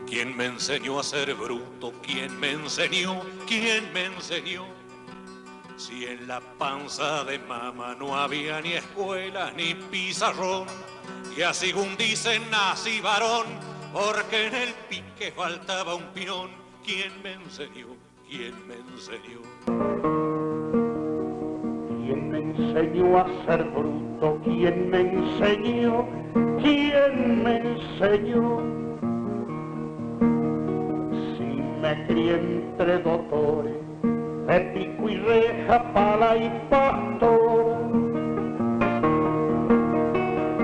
¿Quién me enseñó a ser bruto? ¿Quién me enseñó? ¿Quién me enseñó? Si en la panza de mamá no había ni escuela ni pizarrón, y así según dicen nací varón, porque en el pique faltaba un peón. ¿Quién me enseñó? ¿Quién me enseñó? ¿Quién me enseñó a ser bruto? ¿Quién me enseñó? ¿Quién me enseñó? Me crié entre doctores, de pico y reja, pala y pastor.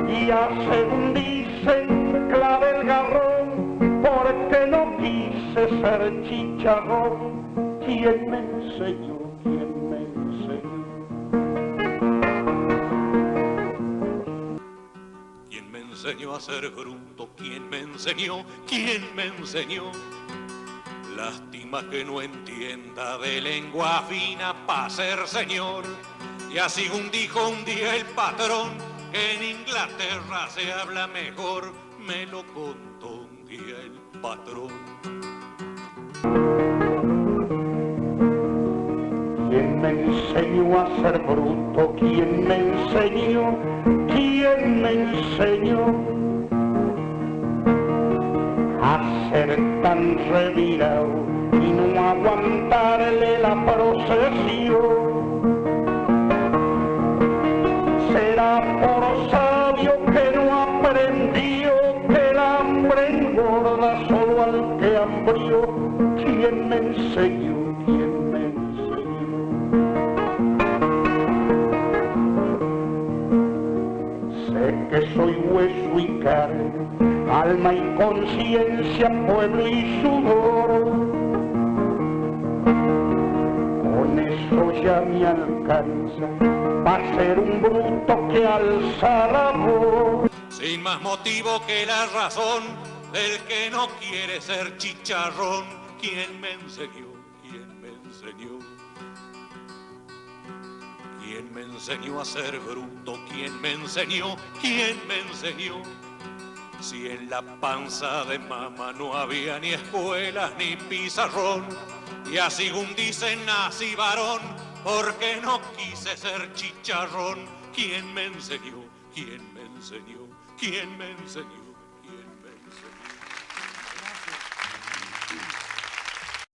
Y según dicen, clave el garrón, porque no quise ser chicharrón. ¿Quién me enseñó? ¿Quién me enseñó? ¿Quién me enseñó a ser bruto? ¿Quién me enseñó? ¿Quién me enseñó? Lástima que no entienda de lengua fina pa' ser señor. Y así dijo un día el patrón, que en Inglaterra se habla mejor. Me lo contó un día el patrón. ¿Quién me enseñó a ser bruto? ¿Quién me enseñó? ¿Quién me enseñó a ser tan revirado y no aguantarle la procesión? Será por sabio que no aprendió que el hambre engorda solo al que hambrió. ¿Quién me enseñó? ¿Quién me enseñó? Sé que soy hueso y carne, alma y conciencia, pueblo y sudor. Con eso ya me alcanza para ser un bruto que alza la voz. Sin más motivo que la razón del que no quiere ser chicharrón. ¿Quién me enseñó? ¿Quién me enseñó? ¿Quién me enseñó a ser bruto? ¿Quién me enseñó? ¿Quién me enseñó? Si en la panza de mamá no había ni escuelas ni pizarrón, y así según dicen nací varón, porque no quise ser chicharrón. ¿Quién me enseñó? ¿Quién me enseñó? ¿Quién me enseñó?